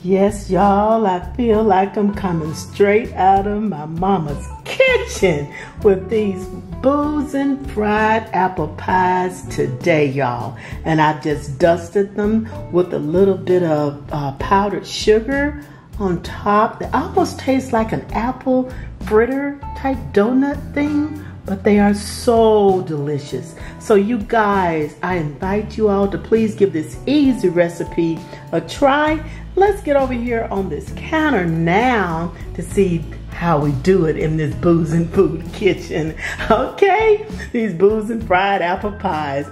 Yes, y'all, I feel like I'm coming straight out of my mama's kitchen with these Boozin fried apple pies today, y'all. And I've just dusted them with a little bit of powdered sugar on top. They almost taste like an apple fritter type donut thing, but they are so delicious. So you guys, I invite you all to please give this easy recipe a try. Let's get over here on this counter now to see how we do it in this Boozin food kitchen. Okay, these Boozin fried apple pies.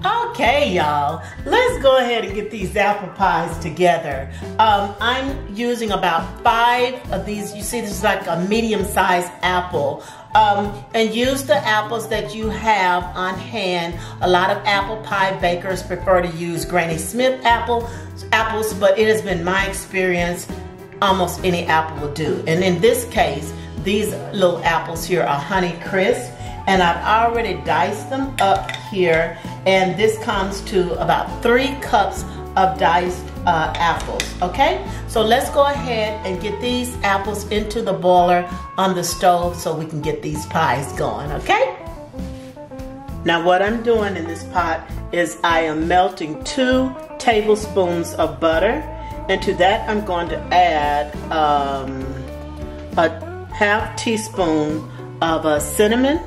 Okay, y'all, let's go ahead and get these apple pies together. I'm using about 5 of these. You see, this is like a medium-sized apple. And use the apples that you have on hand. A lot of apple pie bakers prefer to use Granny Smith apples, but it has been my experience almost any apple will do. And in this case, these little apples here are Honey Crisp, and I've already diced them up here, and this comes to about 3 cups of diced apples. Okay, so let's go ahead and get these apples into the boiler on the stove so we can get these pies going. Okay, now what I'm doing in this pot is I am melting 2 tablespoons of butter, and to that I'm going to add a ½ teaspoon of cinnamon,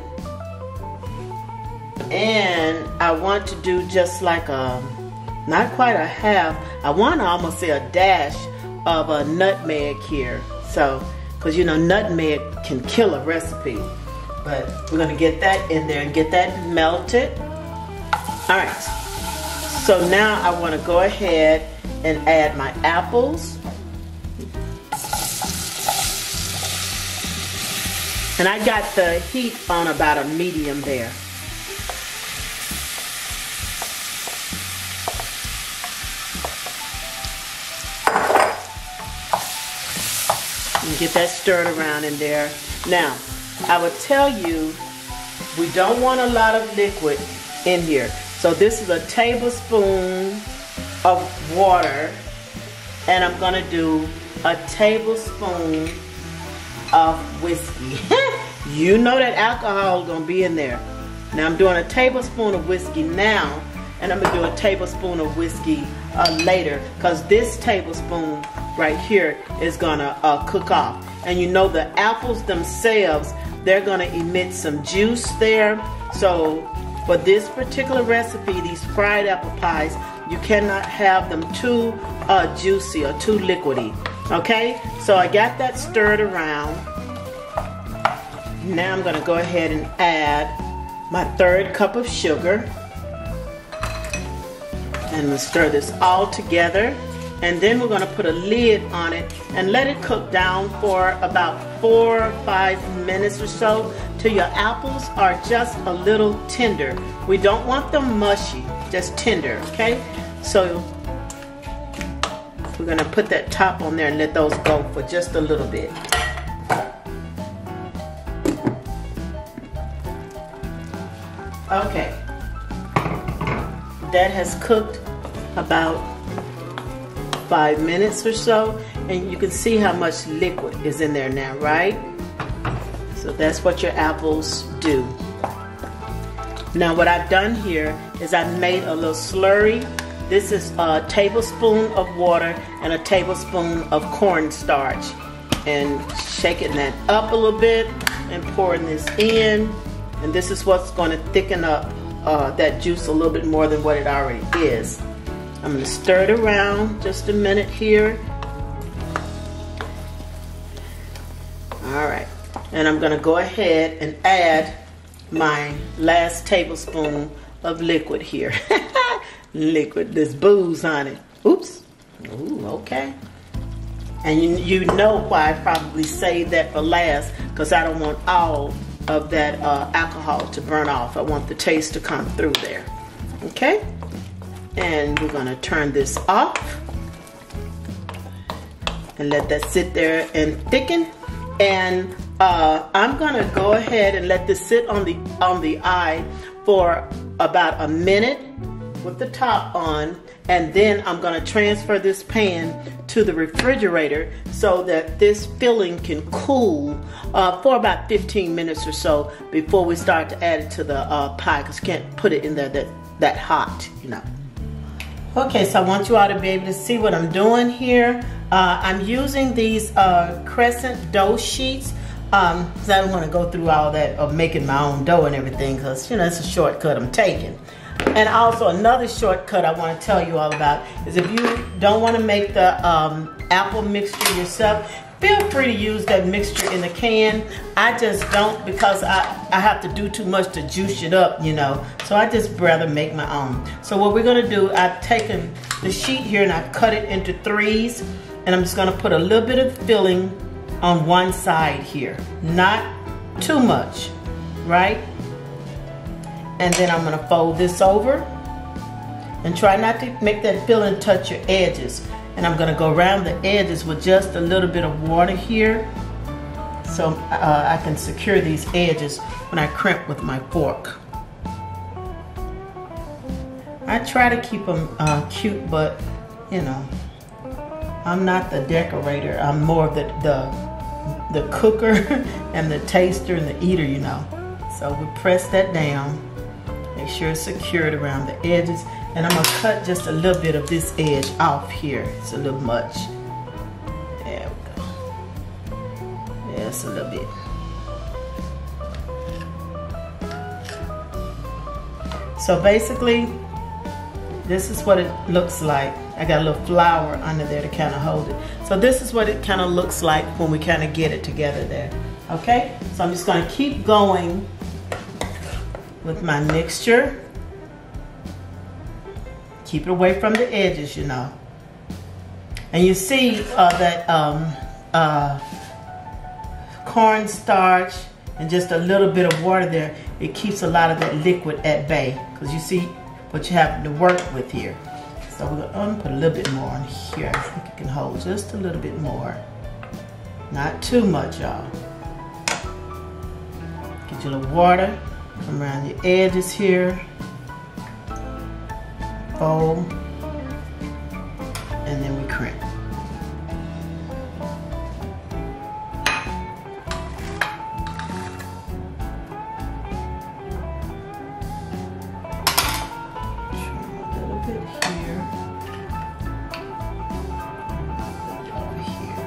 and I want to do just like not quite a half, I want to almost say a dash of a nutmeg here. So, because you know nutmeg can kill a recipe, but we're going to get that in there and get that melted. Alright, so now I want to go ahead and add my apples. And I got the heat on about a medium there. Get that stirred around in there. Now, I would tell you, we don't want a lot of liquid in here. So this is a tablespoon of water, and I'm gonna do a tablespoon of whiskey. You know that alcohol is gonna be in there. Now I'm doing a tablespoon of whiskey now, and I'm gonna do a tablespoon of whiskey later, because this tablespoon right here is gonna cook off. And you know the apples themselves, they're gonna emit some juice there. So for this particular recipe, these fried apple pies, you cannot have them too juicy or too liquidy. Okay, so I got that stirred around. Now I'm gonna go ahead and add my 3rd cup of sugar. And we'll stir this all together. And then we're going to put a lid on it and let it cook down for about 4 or 5 minutes or so till your apples are just a little tender. We don't want them mushy, just tender, okay? So we're going to put that top on there and let those go for just a little bit. Okay, that has cooked about 5 minutes or so, and you can see how much liquid is in there now, right? So that's what your apples do. Now what I've done here is I've made a little slurry. This is a tablespoon of water and a tablespoon of cornstarch, and shaking that up a little bit and pouring this in, and this is what's going to thicken up that juice a little bit more than what it already is. I'm going to stir it around just a minute here. Alright, and I'm going to go ahead and add my last tablespoon of liquid here. Liquid, this booze on it. Oops. Ooh, okay. And you know why I probably saved that for last, because I don't want all of that alcohol to burn off. I want the taste to come through there. Okay? And we're going to turn this off and let that sit there and thicken. And I'm going to go ahead and let this sit on the eye for about a minute with the top on, and then I'm going to transfer this pan to the refrigerator so that this filling can cool for about 15 minutes or so before we start to add it to the pie, because you can't put it in there that hot, you know. Okay, so I want you all to be able to see what I'm doing here. I'm using these crescent dough sheets. So I don't want to go through all that of making my own dough and everything, because, you know, it's a shortcut I'm taking. And also another shortcut I want to tell you all about is if you don't want to make the apple mixture yourself, feel free to use that mixture in the can. I just don't, because I have to do too much to juice it up, you know. So I just rather make my own. So what we're going to do, I've taken the sheet here and I've cut it into 3s. And I'm just going to put a little bit of filling on one side here. Not too much, right? And then I'm going to fold this over. And try not to make that filling touch your edges. And I'm going to go around the edges with just a little bit of water here, so I can secure these edges when I crimp with my fork. I try to keep them cute, but you know, I'm not the decorator. I'm more of the cooker and the taster and the eater, you know. So we press that down, make sure it's secured around the edges. And I'm gonna cut just a little bit of this edge off here. It's a little much. There we go. Yes, a little bit. So basically, this is what it looks like. I got a little flour under there to kind of hold it. So this is what it kind of looks like when we kind of get it together there. Okay, so I'm just gonna keep going with my mixture. Keep it away from the edges, you know. And you see that cornstarch and just a little bit of water there, it keeps a lot of that liquid at bay, because you see what you have to work with here. So we're going to put a little bit more on here. I think it can hold just a little bit more. Not too much, y'all. Get your little water, come around the edges here. Fold, and then we crimp. Trim a little bit here. Over here.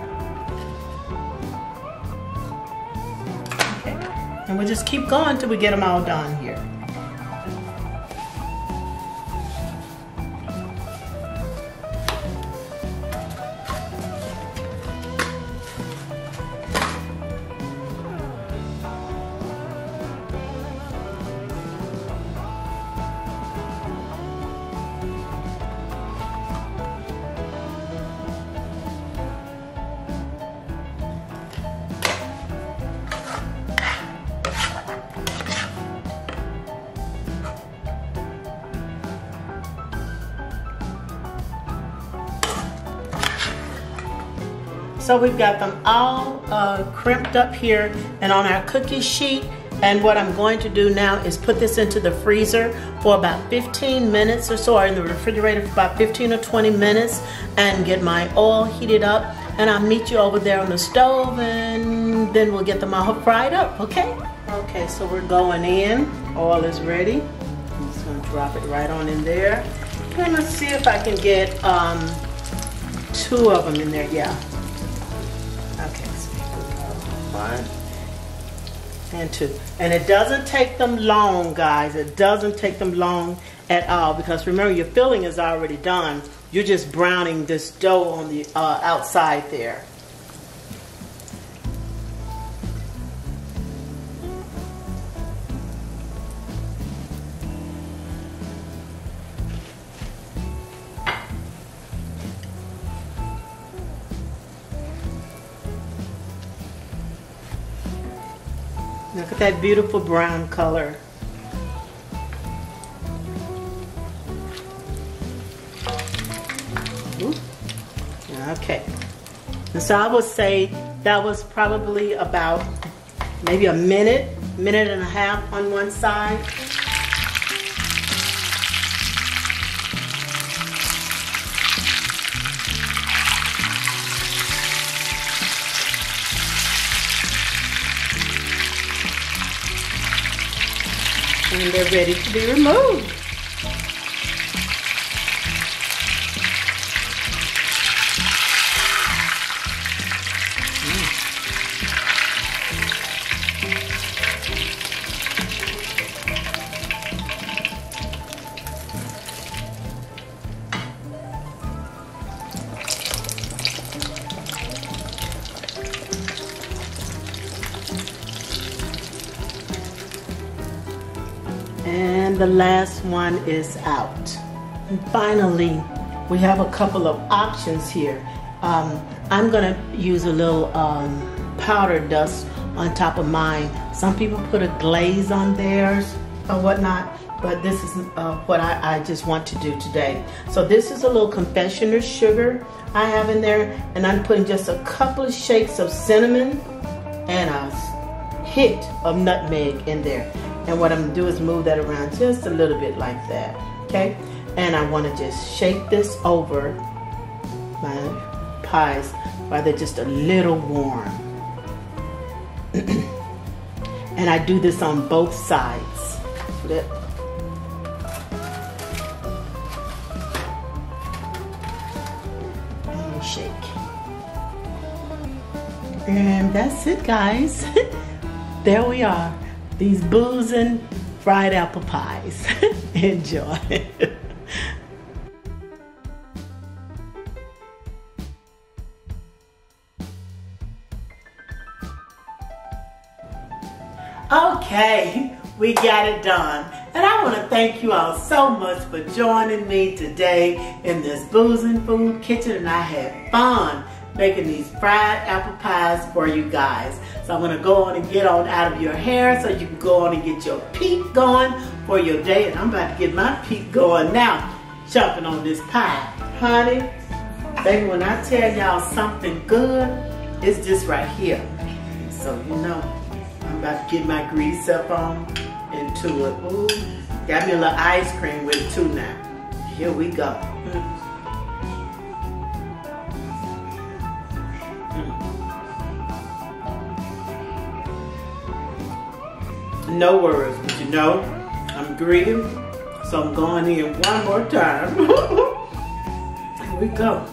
Okay, and we'll just keep going till we get them all done here. So we've got them all crimped up here and on our cookie sheet. And what I'm going to do now is put this into the freezer for about 15 minutes or so, or in the refrigerator for about 15 or 20 minutes, and get my oil heated up. And I'll meet you over there on the stove, and then we'll get them all fried up, okay? Okay, so we're going in. Oil is ready. I'm just gonna drop it right on in there. And let's see if I can get 2 of them in there, yeah. Okay, so one and 2. And it doesn't take them long, guys. It doesn't take them long at all, because remember, your filling is already done. You're just browning this dough on the outside there. Look at that beautiful brown color. Ooh. Okay. And so I would say that was probably about maybe a minute and a half on one side. And they're ready to be removed. And the last one is out. And finally, we have a couple of options here. I'm gonna use a little powder dust on top of mine. Some people put a glaze on theirs or whatnot, but this is what I just want to do today. So this is a little confectioner's sugar I have in there, and I'm putting just a couple of shakes of cinnamon and a hit of nutmeg in there. And what I'm gonna do is move that around just a little bit like that, okay? And I wanna just shake this over my pies while they're just a little warm. And I do this on both sides. Flip. And shake. And that's it, guys. There we are. These Boozin fried apple pies. Enjoy. Okay, we got it done. And I want to thank you all so much for joining me today in this Boozin Food Kitchen, and I had fun making these fried apple pies for you guys. So I'm going to go on and get on out of your hair so you can go on and get your peak going for your day. And I'm about to get my peak going now, chomping on this pie. Honey, baby, when I tell y'all something good, it's just right here. So you know, I'm about to get my grease up on into it. Ooh, got me a little ice cream with it too now. Here we go. No worries, but you know, I'm greedy, so I'm going in one more time. Here we go.